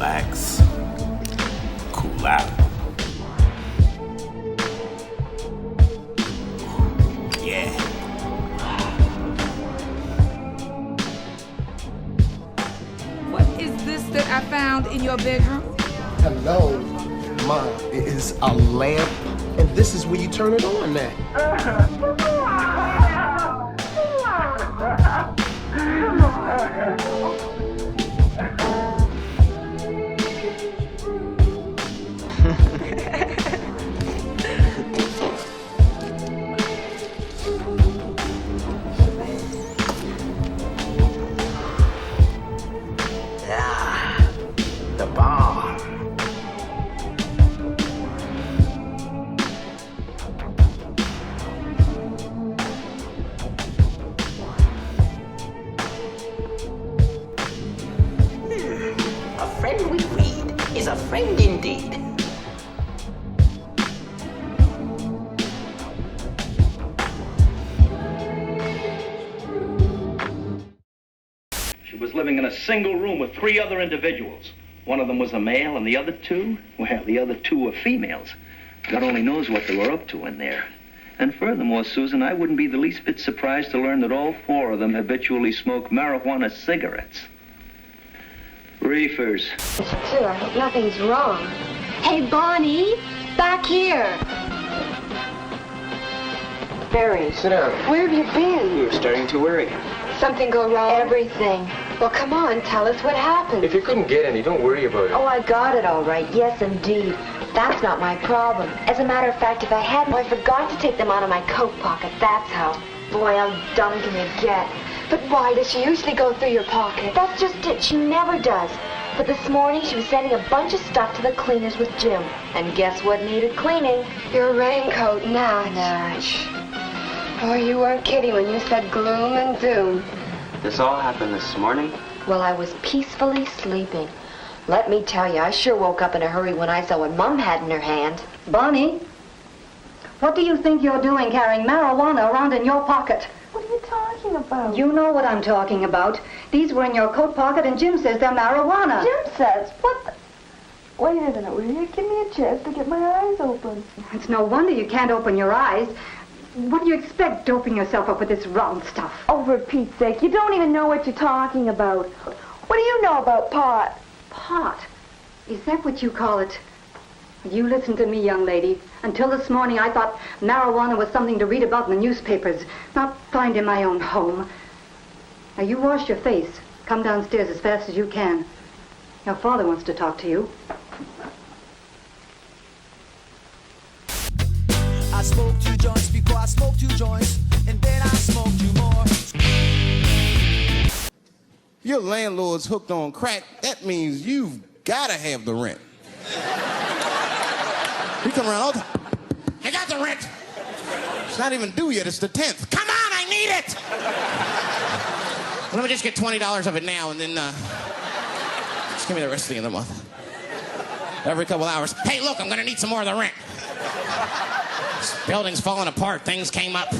relax, cool out. Yeah. What is this that I found in your bedroom? Hello, Ma. It is a lamp, and this is where you turn it on now. The bar. A friend we read is a friend indeed. She was living in a single room with 3 other individuals. One of them was a male, and the other 2, well, the other 2 were females. God only knows what they were up to in there. And furthermore, Susan, I wouldn't be the least bit surprised to learn that all 4 of them habitually smoke marijuana cigarettes. Reefers. Sure, I hope nothing's wrong. Hey, Bonnie, back here. Barry. Sit down. Where have you been? You're starting to worry. Something go wrong? Everything. Well, come on, tell us what happened. If you couldn't get any, don't worry about it. Oh, I got it all right. Yes, indeed. That's not my problem. As a matter of fact, if I hadn't, I forgot to take them out of my coat pocket. That's how. Boy, how dumb can you get? But why does she usually go through your pocket? That's just it. She never does. But this morning, she was sending a bunch of stuff to the cleaners with Jim. And guess what needed cleaning? Your raincoat, Natch. Oh, you weren't kidding when you said gloom and doom. This all happened this morning? Well, I was peacefully sleeping. Let me tell you, I sure woke up in a hurry when I saw what Mom had in her hand. Bonnie, what do you think you're doing carrying marijuana around in your pocket? What are you talking about? You know what I'm talking about. These were in your coat pocket and Jim says they're marijuana. Jim says, what the... Wait a minute, will you give me a chance to get my eyes open? It's no wonder you can't open your eyes. What do you expect, doping yourself up with this round stuff? Oh, for Pete's sake, you don't even know what you're talking about. What do you know about pot? Pot? Is that what you call it? You listen to me, young lady. Until this morning, I thought marijuana was something to read about in the newspapers, not find in my own home. Now, you wash your face. Come downstairs as fast as you can. Your father wants to talk to you. I smoked 2 joints before I smoked 2 joints, and then I smoked 2 more. Your landlord's hooked on crack, that means you've got to have the rent. He come around all the time. I got the rent. It's not even due yet, it's the 10th. Come on, I need it! Let me just get $20 of it now, and then, just give me the rest of the month. Every couple hours, hey, look, I'm gonna need some more of the rent. This building's falling apart, things came up.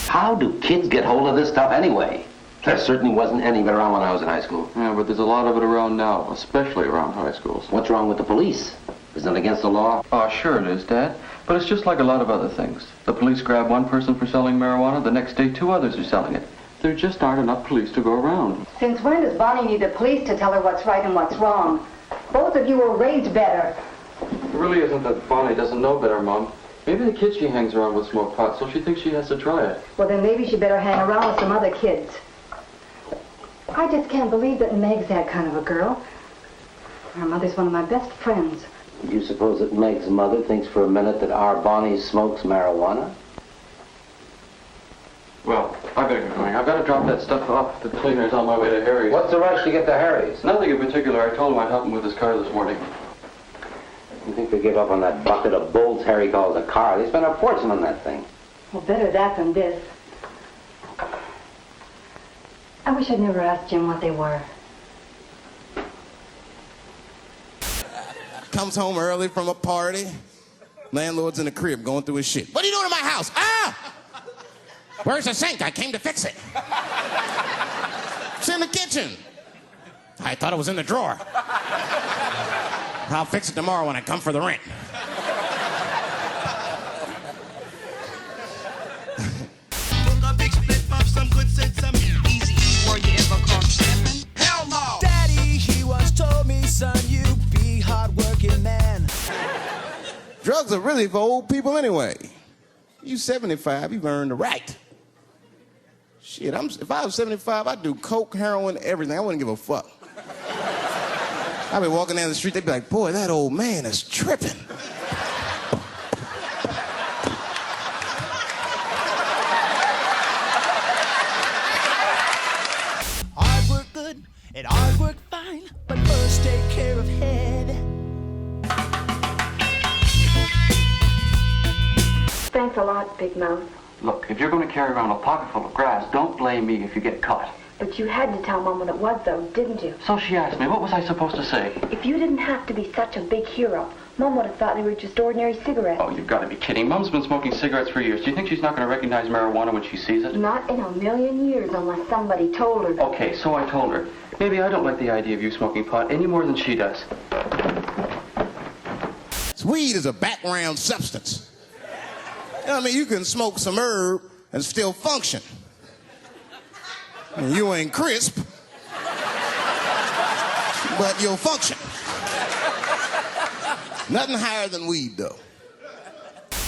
How do kids get hold of this stuff anyway? There certainly wasn't any of it around when I was in high school. Yeah, but there's a lot of it around now, especially around high schools. What's wrong with the police? Isn't it against the law? Oh, sure it is, Dad. But it's just like a lot of other things. The police grab one person for selling marijuana, the next day 2 others are selling it. There just aren't enough police to go around. Since when does Bonnie need the police to tell her what's right and what's wrong? Both of you were raised better. It really isn't that Bonnie doesn't know better, Mom. Maybe the kids she hangs around with smoke pot, so she thinks she has to try it. Well, then maybe she better hang around with some other kids. I just can't believe that Meg's that kind of a girl. Her mother's one of my best friends. Do you suppose that Meg's mother thinks for a minute that our Bonnie smokes marijuana? Well, I better get going. I've got to drop that stuff off the cleaners on my way to Harry's. What's the rush to get to Harry's? Nothing in particular. I told him I'd help him with his car this morning. You think they give up on that bucket of bulls Harry calls a car? They spent a fortune on that thing. Well, better that than this. I wish I'd never asked Jim what they were. Comes home early from a party. Landlord's in the crib going through his shit. What are you doing in my house? Ah! Where's the sink? I came to fix it. It's in the kitchen. I thought it was in the drawer. I'll fix it tomorrow when I come for the rent. Hell no! Daddy, he once told me, son, you be hard-working man. Drugs are really for old people anyway. You 75, you've earned the right. Shit, if I was 75, I'd do coke, heroin, everything. I wouldn't give a fuck. I'd be walking down the street, they'd be like, boy, that old man is tripping. Hard work good and hard work fine, but first take care of head. Thanks a lot, Big Mouth. Look, if you're going to carry around a pocket full of grass, don't blame me if you get caught. But you had to tell Mom what it was, though, didn't you? So she asked me, what was I supposed to say? If you didn't have to be such a big hero, Mom would have thought they were just ordinary cigarettes. Oh, you've got to be kidding. Mom's been smoking cigarettes for years. Do you think she's not going to recognize marijuana when she sees it? Not in a million years, unless somebody told her. Okay, so I told her. Maybe I don't like the idea of you smoking pot any more than she does. Weed is a background substance. You know what I mean? You can smoke some herb and still function. And you ain't crisp, but you'll function. Nothing higher than weed, though.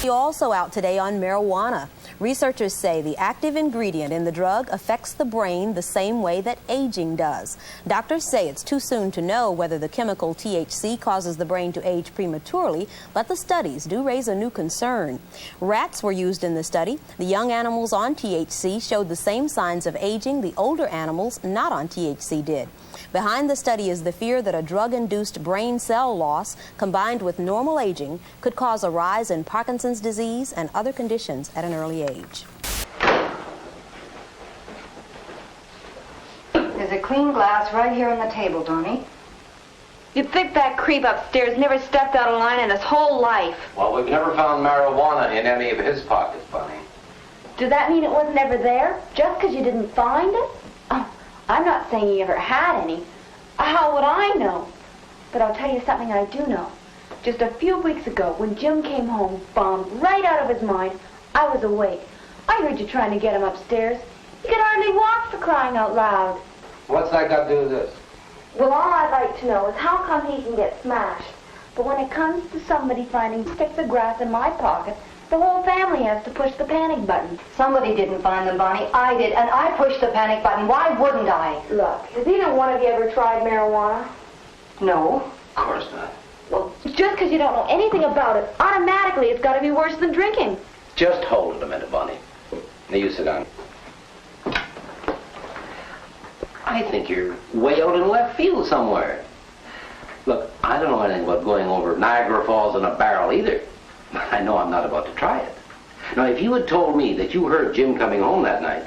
Also out today on marijuana. Researchers say the active ingredient in the drug affects the brain the same way that aging does. Doctors say it's too soon to know whether the chemical THC causes the brain to age prematurely, but the studies do raise a new concern. Rats were used in the study. The young animals on THC showed the same signs of aging the older animals not on THC did. Behind the study is the fear that a drug-induced brain cell loss combined with normal aging could cause a rise in Parkinson's disease and other conditions at an early age. There's a clean glass right here on the table, Donnie. You'd think that creep upstairs never stepped out of line in his whole life. Well, we've never found marijuana in any of his pockets, Bunny. Does that mean it wasn't ever there? Just because you didn't find it? Oh, I'm not saying he ever had any. How would I know? But I'll tell you something I do know. Just a few weeks ago, when Jim came home, bombed right out of his mind, I was awake. I heard you trying to get him upstairs. He could hardly walk for crying out loud. What's that got to do with this? Well, all I'd like to know is how come he can get smashed. But when it comes to somebody finding sticks of grass in my pocket, the whole family has to push the panic button. Somebody didn't find them, Bonnie. I did, and I pushed the panic button. Why wouldn't I? Look, has either one of you ever tried marijuana? No. Of course not. Well, just because you don't know anything about it, automatically it's got to be worse than drinking. Just hold it a minute, Bunny. Now you sit down. I think you're way out in left field somewhere. Look, I don't know anything about going over Niagara Falls in a barrel either. I know I'm not about to try it. Now, if you had told me that you heard Jim coming home that night,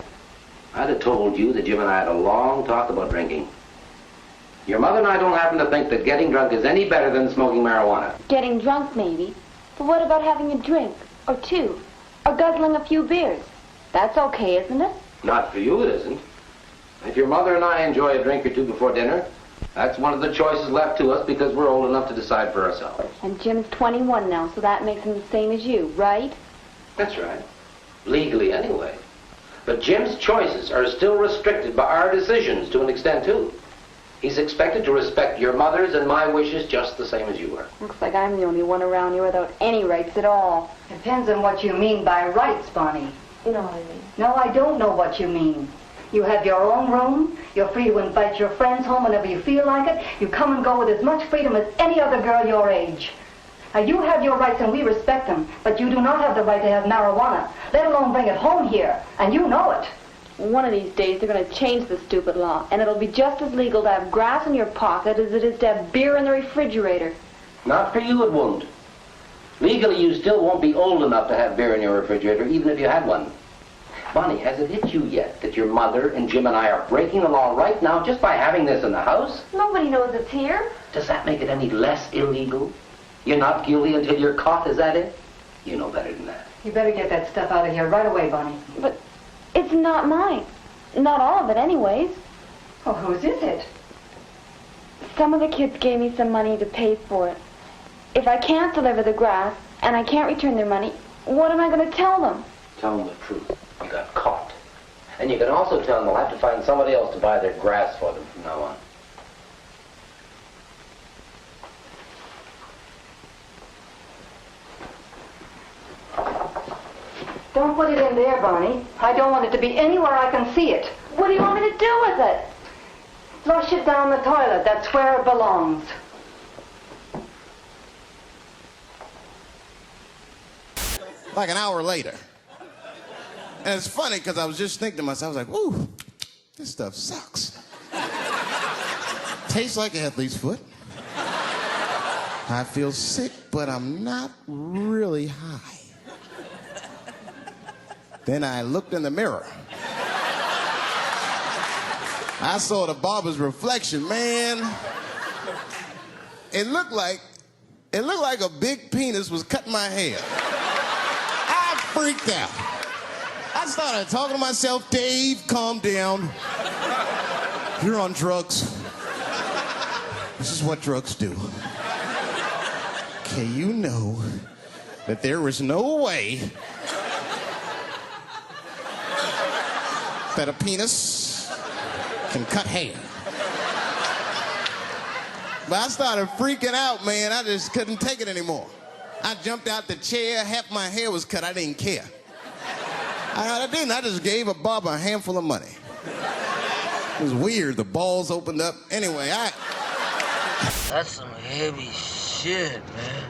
I'd have told you that Jim and I had a long talk about drinking. Your mother and I don't happen to think that getting drunk is any better than smoking marijuana. Getting drunk, maybe. But what about having a drink, or two, or guzzling a few beers? That's okay, isn't it? Not for you, it isn't. If your mother and I enjoy a drink or two before dinner, that's one of the choices left to us because we're old enough to decide for ourselves. And Jim's 21 now, so that makes him the same as you, right? That's right. Legally, anyway. But Jim's choices are still restricted by our decisions to an extent, too. He's expected to respect your mother's and my wishes just the same as you are. Looks like I'm the only one around here without any rights at all. Depends on what you mean by rights, Bonnie. You know what I mean. No, I don't know what you mean. You have your own room. You're free to invite your friends home whenever you feel like it. You come and go with as much freedom as any other girl your age. Now, you have your rights and we respect them, but you do not have the right to have marijuana, let alone bring it home here, and you know it. One of these days, they're going to change the stupid law, and it'll be just as legal to have grass in your pocket as it is to have beer in the refrigerator. Not for you, it won't. Legally, you still won't be old enough to have beer in your refrigerator, even if you had one. Bonnie, has it hit you yet that your mother and Jim and I are breaking the law right now just by having this in the house? Nobody knows it's here. Does that make it any less illegal? You're not guilty until you're caught, is that it? You know better than that. You better get that stuff out of here right away, Bonnie. But it's not mine. Not all of it, anyways. Oh, whose is it? some of the kids gave me some money to pay for it. If I can't deliver the grass and I can't return their money, what am I going to tell them? Tell them the truth. You got caught. And you can also tell them they'll have to find somebody else to buy their grass for them from now on. Don't put it in there, Barney. I don't want it to be anywhere I can see it. What do you want me to do with it? Flush it down the toilet. That's where it belongs. Like an hour later. And it's funny because I was just thinking to myself, I was like, ooh, this stuff sucks. Tastes like athlete's foot. I feel sick, but I'm not really high. Then I looked in the mirror. I saw the barber's reflection, man. It looked like a big penis was cutting my hair. I freaked out. I started talking to myself, Dave, calm down. You're on drugs. This is what drugs do. Okay, you know that there is no way that a penis can cut hair. But I started freaking out, man. I just couldn't take it anymore. I jumped out the chair, half my hair was cut, I didn't care. I didn't, I just gave a barber a handful of money. It was weird, the balls opened up. Anyway, That's some heavy shit, man.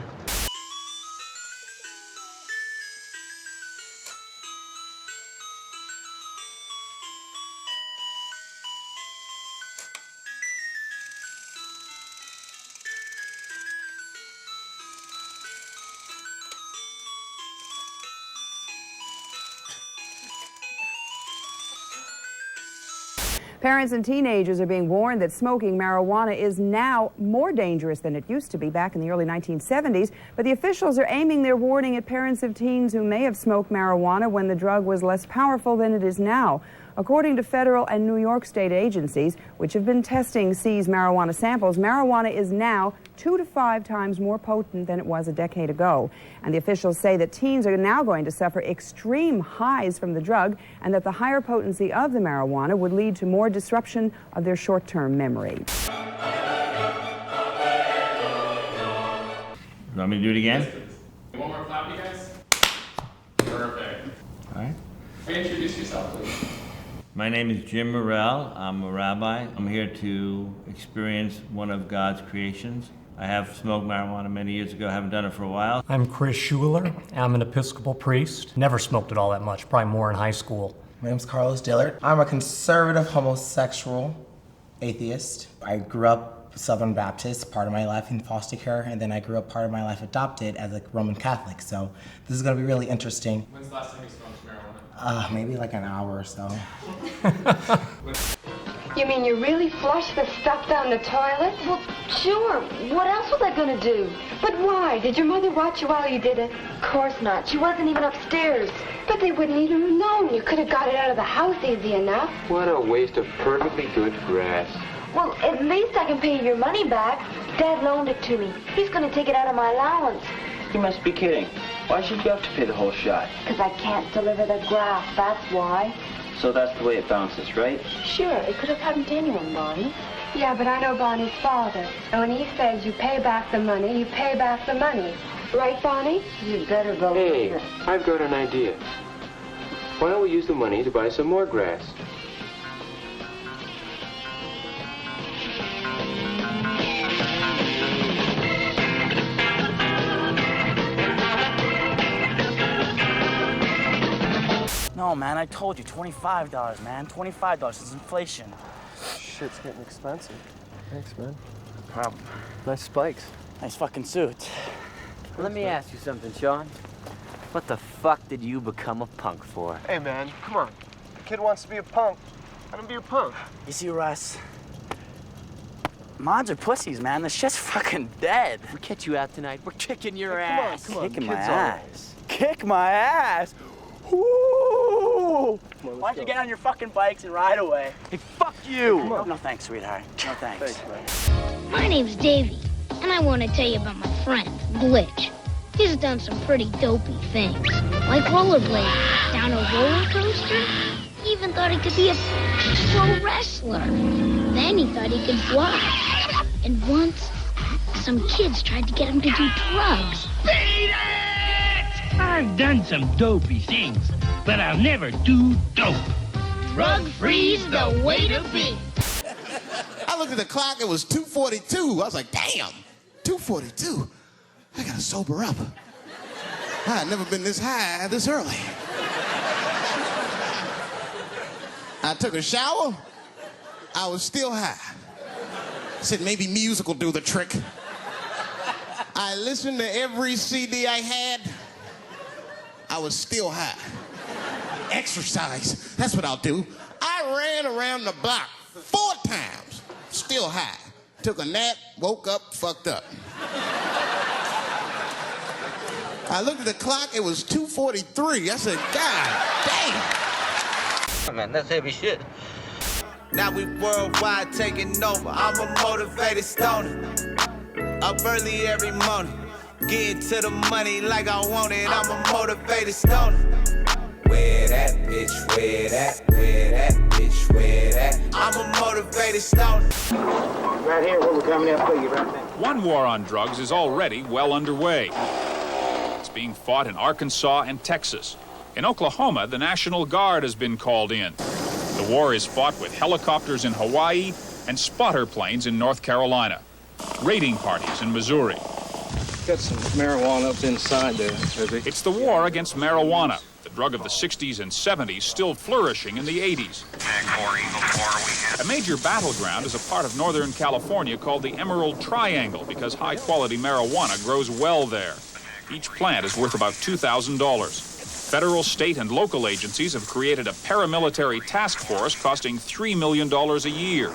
Parents and teenagers are being warned that smoking marijuana is now more dangerous than it used to be back in the early 1970s. But the officials are aiming their warning at parents of teens who may have smoked marijuana when the drug was less powerful than it is now. According to federal and New York state agencies, which have been testing seized marijuana samples, marijuana is now 2 to 5 times more potent than it was a decade ago. And the officials say that teens are now going to suffer extreme highs from the drug and that the higher potency of the marijuana would lead to more disruption of their short-term memory. You want me to do it again? One more clap, you guys. Perfect. All right. Introduce yourself, please. My name is Jim Morrell. I'm a rabbi. I'm here to experience one of God's creations. I have smoked marijuana many years ago. I haven't done it for a while. I'm Chris Schuler. I'm an Episcopal priest. Never smoked it all that much, probably more in high school. My name's Carlos Dillard. I'm a conservative homosexual atheist. I grew up Southern Baptist, part of my life in foster care, and then I grew up part of my life adopted as a Roman Catholic. So this is gonna be really interesting. When's the last time you smoked marijuana? Maybe like an hour or so. You mean you really flushed the stuff down the toilet? Well, sure. What else was I gonna do? But why? Did your mother watch you while you did it? Of course not. She wasn't even upstairs. But they wouldn't even have known. You could have got it out of the house easy enough. What a waste of perfectly good grass. Well, at least I can pay you your money back. Dad loaned it to me. He's gonna take it out of my allowance. You must be kidding. Why should you have to pay the whole shot? Because I can't deliver the grass, that's why. So that's the way it bounces, right? Sure, it could have happened to anyone, Bonnie. Yeah, but I know Bonnie's father. And when he says you pay back the money, you pay back the money. Right, Bonnie? You better believe Hey, I've got an idea. Why don't we use the money to buy some more grass? No, man, I told you, $25, man. $25, it's inflation. Shit's getting expensive. Thanks, man. No problem. Nice spikes. Nice fucking suit. Let me ask you something, Sean. What the fuck did you become a punk for? Hey, man, come on. The kid wants to be a punk. Let him be a punk. You see, Russ, mods are pussies, man. The shit's fucking dead. We catch you out tonight. We're kicking your Hey, ass. Come on, Kicking my Kids on. ass. Kick my ass. Woo! Whoa! Why don't you get on your fucking bikes and ride away? Hey, fuck you! No thanks, sweetheart. No thanks. My name's Davey, and I want to tell you about my friend, Glitch. He's done some pretty dopey things, like rollerblading down a roller coaster. He even thought he could be a pro wrestler. Then he thought he could fly. And once, some kids tried to get him to do drugs. Beat it! I've done some dopey things, but I'll never do dope. Drug-free's the way to be. I looked at the clock, it was 2:42. I was like, damn, 2:42? I gotta sober up. I had never been this high this early. I took a shower, I was still high. I said, maybe music will do the trick. I listened to every CD I had, I was still high. Exercise, that's what I'll do. I ran around the block 4 times, still high. Took a nap, woke up, fucked up. I looked at the clock, it was 2:43. I said, God damn. Oh, man, that's heavy shit. Now we worldwide taking over. I'm a motivated stoner. Up early every morning. Getting to the money like I want it. I'm a motivated stoner. Where that bitch, where that bitch, where that? I'm a motivated stoner. Right here, where we're coming up for you right now. One war on drugs is already well underway. It's being fought in Arkansas and Texas. In Oklahoma, the National Guard has been called in. The war is fought with helicopters in Hawaii and spotter planes in North Carolina. Raiding parties in Missouri. Got some marijuana up inside there. It's the war against marijuana, the drug of the 60s and 70s still flourishing in the 80s. A major battleground is a part of Northern California called the Emerald Triangle because high-quality marijuana grows well there. Each plant is worth about $2,000. Federal, state, and local agencies have created a paramilitary task force costing $3 million a year.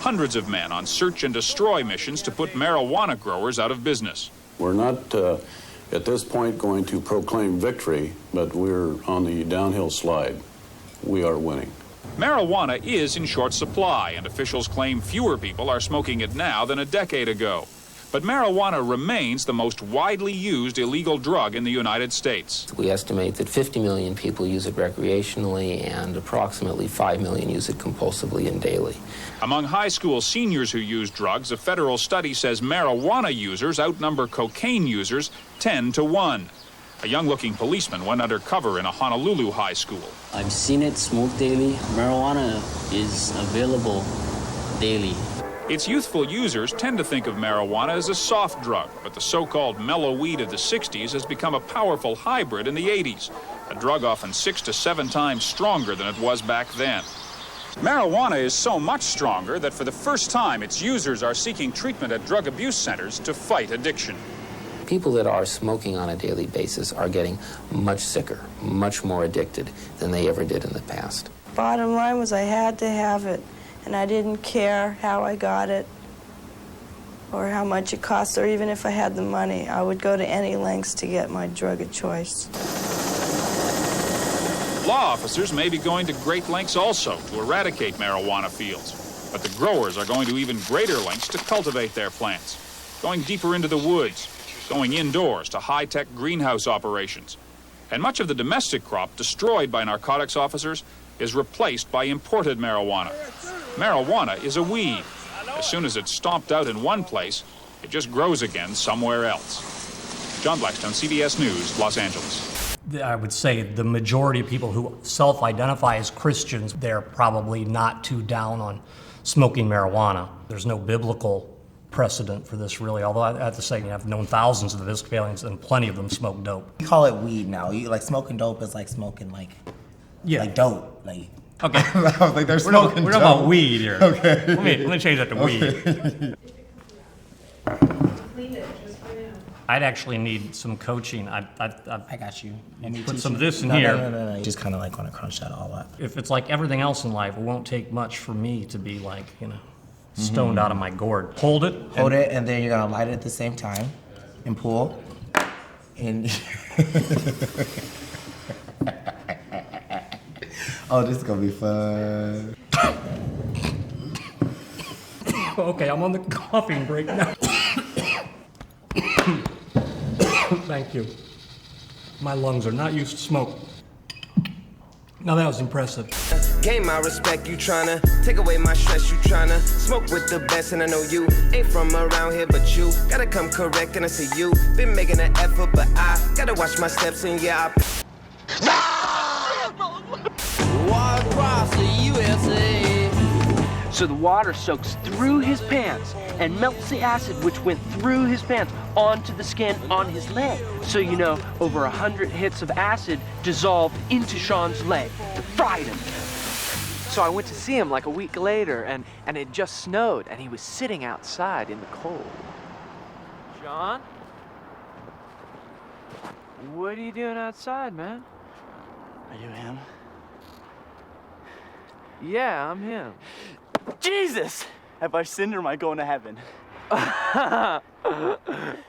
Hundreds of men on search and destroy missions to put marijuana growers out of business. We're not, at this point, going to proclaim victory, but we're on the downhill slide. We are winning. Marijuana is in short supply, and officials claim fewer people are smoking it now than a decade ago. But marijuana remains the most widely used illegal drug in the United States. We estimate that 50 million people use it recreationally and approximately 5 million use it compulsively and daily. Among high school seniors who use drugs, a federal study says marijuana users outnumber cocaine users 10 to 1. A young-looking policeman went undercover in a Honolulu high school. I've seen it smoked daily. Marijuana is available daily. Its youthful users tend to think of marijuana as a soft drug, but the so-called mellow weed of the 60s has become a powerful hybrid in the 80s, a drug often 6 to 7 times stronger than it was back then. Marijuana is so much stronger that for the first time its users are seeking treatment at drug abuse centers to fight addiction. People that are smoking on a daily basis are getting much sicker, much more addicted than they ever did in the past. Bottom line was I had to have it. And I didn't care how I got it or how much it cost, or even if I had the money. I would go to any lengths to get my drug of choice. Law officers may be going to great lengths also to eradicate marijuana fields, but the growers are going to even greater lengths to cultivate their plants, going deeper into the woods, going indoors to high-tech greenhouse operations. And much of the domestic crop destroyed by narcotics officers is replaced by imported marijuana. Marijuana is a weed. As soon as it's stomped out in one place, it just grows again somewhere else. John Blackstone, CBS News, Los Angeles. I would say the majority of people who self-identify as Christians, they're probably not too down on smoking marijuana. There's no biblical precedent for this, really, although I have to say, I've known thousands of Episcopalians and plenty of them smoke dope. We call it weed now. Like, smoking dope is like smoking, like dope. Like, okay. Like they're smoking we're talking about weed here. Okay. Let me change that to weed. I'd actually need some coaching. I got you. Put some of this in here. No. You just kind of like want to crunch that all up. If it's like everything else in life, it won't take much for me to be like, stoned out of my gourd. Hold it, and then you're gonna light it at the same time, and pull, and Oh, this is gonna be fun. Okay, I'm on the coughing break now. Thank you. My lungs are not used to smoke. Now that was impressive. Gain my respect, you tryna take away my stress, you tryna smoke with the best, and I know you ain't from around here, but you gotta come correct, and I see you been making an effort, but I gotta watch my steps, and yeah, Walk across the USA. So the water soaks through his pants and melts the acid which went through his pants onto the skin on his leg. So you know, over 100 hits of acid dissolved into Sean's leg. It fried him. So I went to see him like a week later, and it just snowed, and he was sitting outside in the cold. Sean? What are you doing outside, man? Are you him? Yeah, I'm him. Jesus! Have I sinned or am I going to heaven?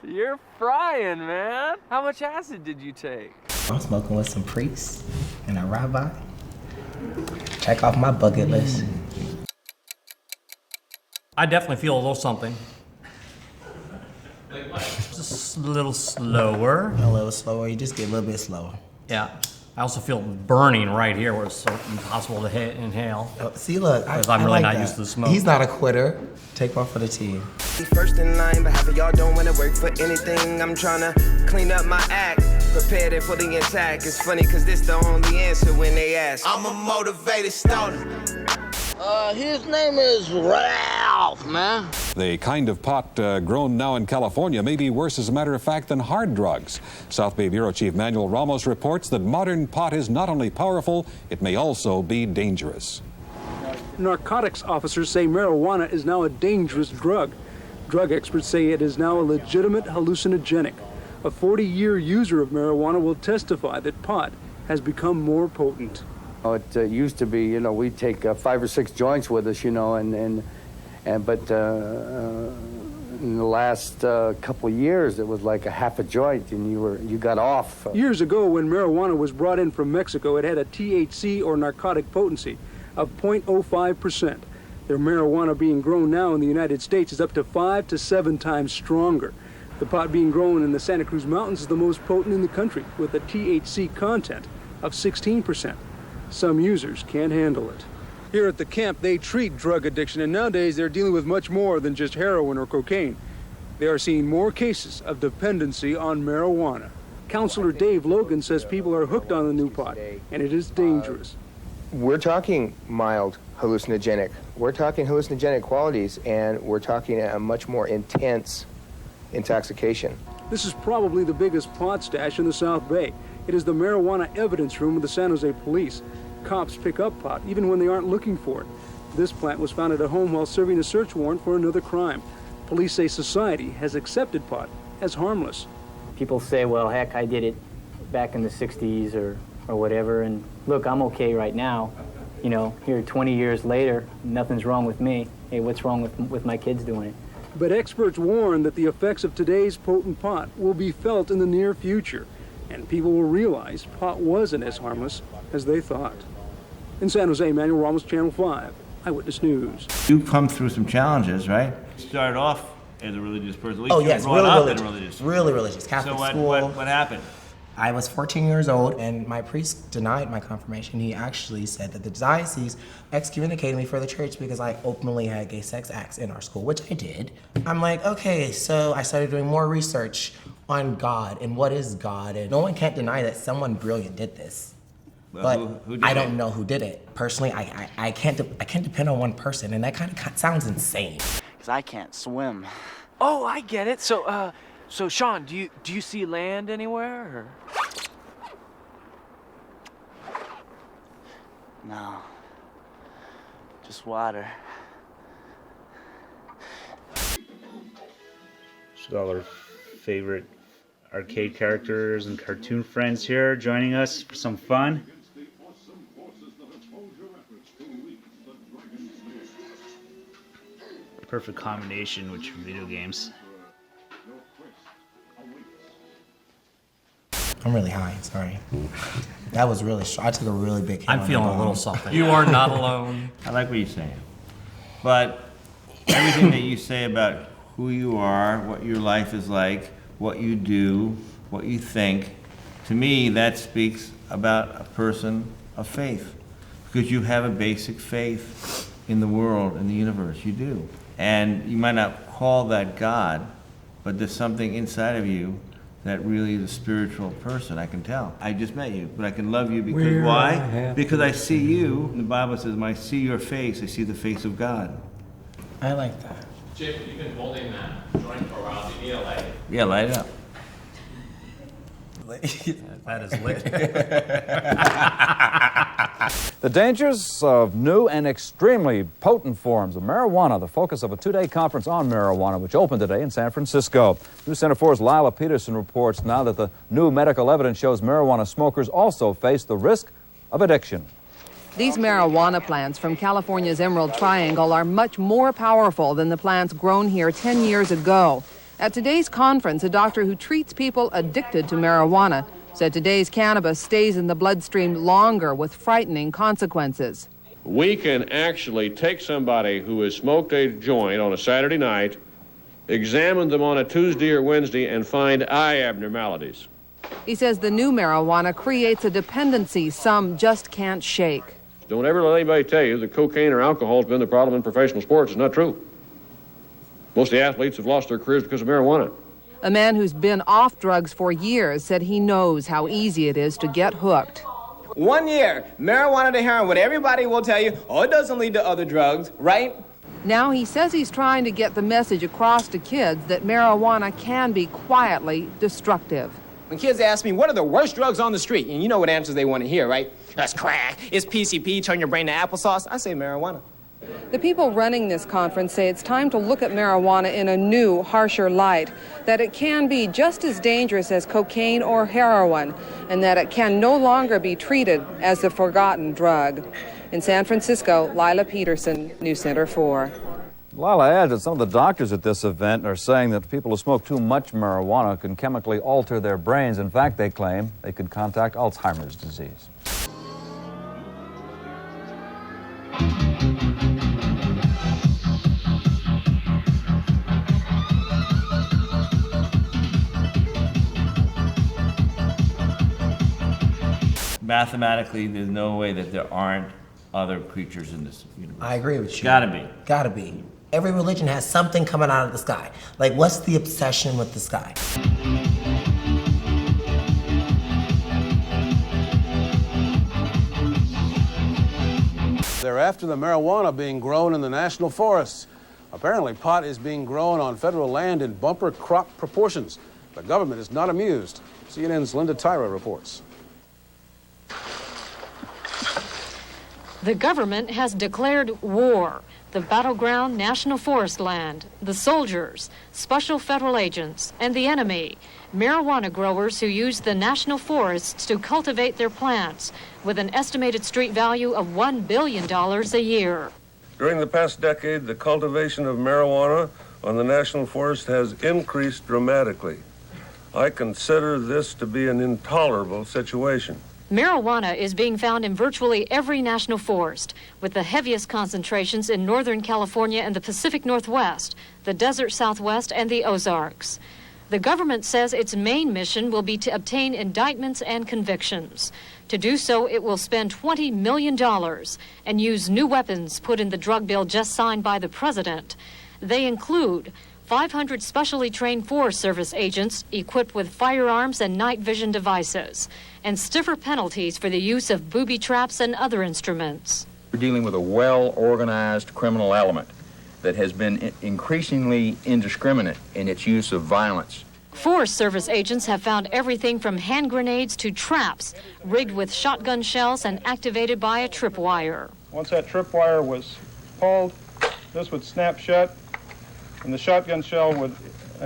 You're frying, man. How much acid did you take? I'm smoking with some priests and a rabbi. Check off my bucket list. I definitely feel a little something. Just a little slower. A little slower, you just get a little bit slower. Yeah. I also feel burning right here where it's so impossible to inhale. Oh, see, look, because I'm really like not that. used to the smoke. He's not a quitter. Take one for the team. first in line, but half of y'all don't wanna work for anything. I'm tryna clean up my act, prepared it for the attack. It's funny cause this the only answer when they ask. I'm a motivated stoner. His name is Ralph, man. The kind of pot grown now in California may be worse, as a matter of fact, than hard drugs. South Bay Bureau Chief Manuel Ramos reports that modern pot is not only powerful, it may also be dangerous. Narcotics officers say marijuana is now a dangerous drug. Drug experts say it is now a legitimate hallucinogenic. A 40-year user of marijuana will testify that pot has become more potent. It used to be, you know, we'd take 5 or 6 joints with us, you know, but in the last couple of years, it was like a half a joint, and you got off. Years ago, when marijuana was brought in from Mexico, it had a THC, or narcotic potency, of 0.05%. Their marijuana being grown now in the United States is up to 5 to 7 times stronger. The pot being grown in the Santa Cruz Mountains is the most potent in the country, with a THC content of 16%. Some users can't handle it. Here at the camp, they treat drug addiction, and nowadays they're dealing with much more than just heroin or cocaine. They are seeing more cases of dependency on marijuana. Counselor Dave Logan says people are hooked on the new pot, and it is dangerous. We're talking mild hallucinogenic. We're talking hallucinogenic qualities, and we're talking a much more intense intoxication. This is probably the biggest pot stash in the South Bay. It is the marijuana evidence room of the San Jose Police. Cops pick up pot even when they aren't looking for it. This plant was found at a home while serving a search warrant for another crime. Police say society has accepted pot as harmless. People say, well, heck, I did it back in the 60s or whatever, and look, I'm okay right now. You know, here 20 years later, nothing's wrong with me. Hey, what's wrong with my kids doing it? But experts warn that the effects of today's potent pot will be felt in the near future, and people will realize pot wasn't as harmless as they thought. In San Jose, Manuel Ramos, Channel 5, Eyewitness News. You come through some challenges, right? Started off as a religious person. At least Oh, you yes, were brought really up religious. in a Really religious. Catholic so school. what happened? I was 14 years old, and my priest denied my confirmation. He actually said that the diocese excommunicated me for the church because I openly had gay sex acts in our school, which I did. I'm like, okay, so I started doing more research on God and what is God, and no one can't deny that someone brilliant did this. Well, but who did I it? don't know who did it. Personally, I can't depend on one person, and that kind of sounds insane. Because I can't swim. Oh, I get it. So Sean, do you see land anywhere? Or? No. Just water. So all our favorite arcade characters and cartoon friends here joining us for some fun. Perfect combination with your video games. I'm really high, sorry. That was really strong. I took a really big hit. I'm feeling a little something. You are not alone. I like what you're saying. But everything that you say about who you are, what your life is like, what you do, what you think, to me, that speaks about a person of faith. Because you have a basic faith in the world, in the universe. You do. And you might not call that God, but there's something inside of you that really is a spiritual person. I can tell. I just met you, but I can love you because why? Because I see you. And the Bible says, when I see your face, I see the face of God. I like that. Chip, you've been holding that joint for a while. Do you need a light? Yeah, light it up. That is lit. The dangers of new and extremely potent forms of marijuana, the focus of a two-day conference on marijuana, which opened today in San Francisco. News Center 4's Lila Peterson reports now that the new medical evidence shows marijuana smokers also face the risk of addiction. These marijuana plants from California's Emerald Triangle are much more powerful than the plants grown here 10 years ago. At today's conference, a doctor who treats people addicted to marijuana said today's cannabis stays in the bloodstream longer with frightening consequences. We can actually take somebody who has smoked a joint on a Saturday night, examine them on a Tuesday or Wednesday, and find eye abnormalities. He says the new marijuana creates a dependency some just can't shake. Don't ever let anybody tell you that cocaine or alcohol has been the problem in professional sports. It's not true. Most of the athletes have lost their careers because of marijuana. A man who's been off drugs for years said he knows how easy it is to get hooked. 1 year, marijuana to heroin, what everybody will tell you, oh, it doesn't lead to other drugs, right? Now he says he's trying to get the message across to kids that marijuana can be quietly destructive. When kids ask me, what are the worst drugs on the street? And you know what answers they want to hear, right? That's crack. It's PCP, turn your brain to applesauce. I say marijuana. The people running this conference say it's time to look at marijuana in a new, harsher light, that it can be just as dangerous as cocaine or heroin, and that it can no longer be treated as the forgotten drug. In San Francisco, Lila Peterson, News Center 4. Lila adds that some of the doctors at this event are saying that people who smoke too much marijuana can chemically alter their brains. In fact, they claim they could contract Alzheimer's disease. Mathematically, there's no way that there aren't other creatures in this universe. I agree with you. Gotta be. Gotta be. Every religion has something coming out of the sky. Like, what's the obsession with the sky? They're after the marijuana being grown in the national forests. Apparently, pot is being grown on federal land in bumper crop proportions. The government is not amused. CNN's Linda Tyra reports. The government has declared war. The battleground national forest land, the soldiers, special federal agents, and the enemy, marijuana growers who use the national forests to cultivate their plants, with an estimated street value of $1 billion a year. During the past decade, the cultivation of marijuana on the national forest has increased dramatically. I consider this to be an intolerable situation. Marijuana is being found in virtually every national forest, with the heaviest concentrations in Northern California and the Pacific Northwest, the Desert Southwest, and the Ozarks. The government says its main mission will be to obtain indictments and convictions. To do so, it will spend $20 million and use new weapons put in the drug bill just signed by the president. They include 500 specially trained Forest Service agents equipped with firearms and night vision devices, and stiffer penalties for the use of booby traps and other instruments. We're dealing with a well-organized criminal element that has been increasingly indiscriminate in its use of violence. Forest Service agents have found everything from hand grenades to traps, rigged with shotgun shells and activated by a tripwire. Once that tripwire was pulled, this would snap shut, and the shotgun shell would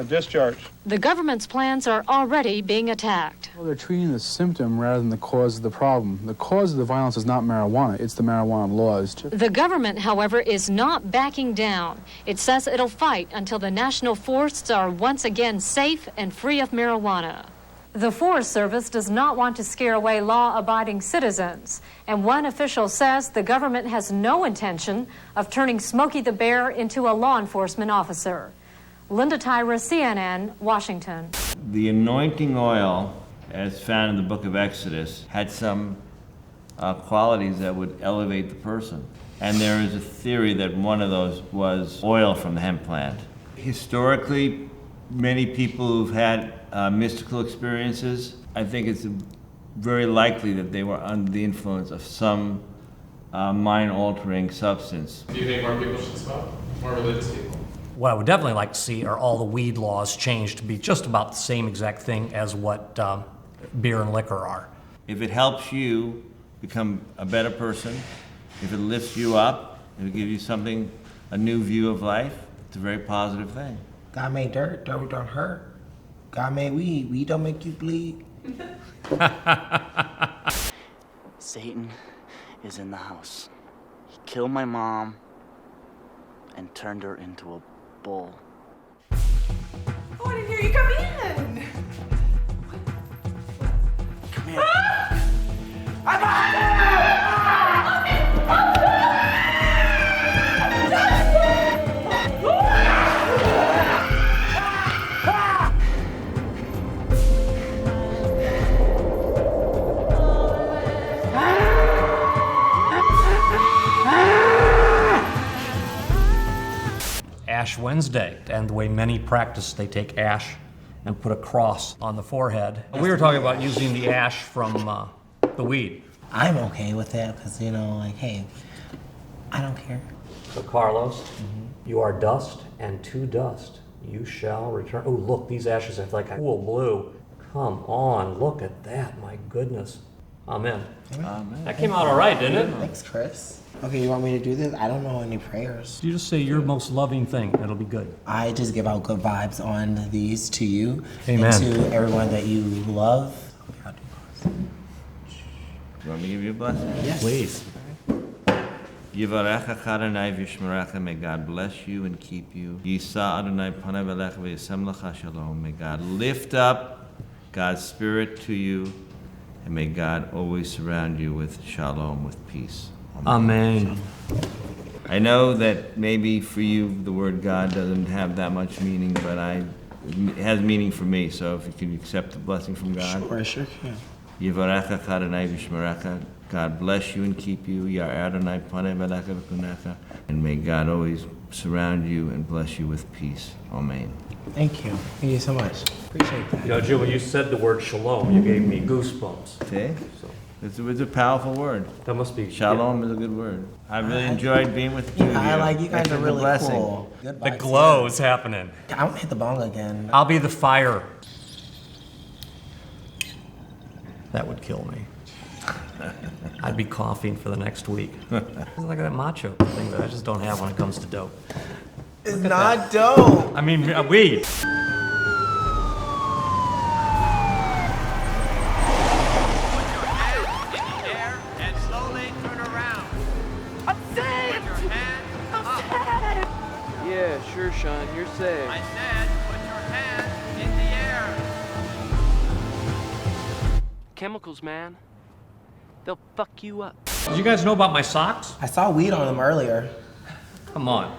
discharge. The government's plans are already being attacked. Well, they're treating the symptom rather than the cause of the problem. The cause of the violence is not marijuana, it's the marijuana laws. The government, however, is not backing down. It says it'll fight until the national forests are once again safe and free of marijuana. The Forest Service does not want to scare away law-abiding citizens, and one official says the government has no intention of turning Smokey the Bear into a law enforcement officer. Linda Tyra, CNN, Washington. The anointing oil, as found in the book of Exodus, had some qualities that would elevate the person. And there is a theory that one of those was oil from the hemp plant. Historically, many people who've had mystical experiences, I think it's very likely that they were under the influence of some mind-altering substance. Do you think more people should smoke? More religious people? What I would definitely like to see are all the weed laws changed to be just about the same exact thing as what beer and liquor are. If it helps you become a better person, if it lifts you up, if it gives you something, a new view of life, it's a very positive thing. God made dirt don't hurt. God made weed don't make you bleed. Satan is in the house. He killed my mom and turned her into a bull. Oh, I didn't hear you come in. Come here. Ash Wednesday, and the way many practice, they take ash and put a cross on the forehead. We were talking about using the ash from the weed. I'm okay with that because, you know, like, hey, I don't care. So Carlos, you are dust, and to dust you shall return. Oh, look, these ashes are like a cool blue. Come on, look at that, my goodness. Amen. Amen. That came out all right, didn't it? Thanks, Chris. Okay, you want me to do this? I don't know any prayers. You just say your most loving thing, it'll be good. I just give out good vibes on these to you. Amen. And to everyone that you love. You want me to give you a blessing? Yes. Please. Yivarecha Adonai v'yishmerecha, may God bless you and keep you. Yisa Adonai panav elecha v'yasem lecha shalom, may God lift up God's spirit to you, and may God always surround you with shalom, with peace. Amen. I know that maybe for you the word God doesn't have that much meaning, but it has meaning for me, so if you can accept the blessing from God. Sure, I sure can. Yivarecha Adonai v'yishmerecha, God bless you and keep you. Yar Adonai panei v'elecha v'kunecha, and may God always surround you and bless you with peace. Amen. Thank you. Thank you so much. Appreciate that. You know, Jim, when you said the word shalom, you gave me goosebumps. See? So. It's a powerful word. That must be. Shalom is a good word. I really enjoyed being with you. I like you guys are really cool. The glow is happening. I want to hit the bong again. I'll be the fire. That would kill me. I'd be coughing for the next week. It's like that macho thing that I just don't have when it comes to dope. It's not dope. I mean, weed. Yeah, sure, Sean, you're safe. I said, put your hands in the air. Chemicals, man. They'll fuck you up. Did you guys know about my socks? I saw weed on them earlier. Come on.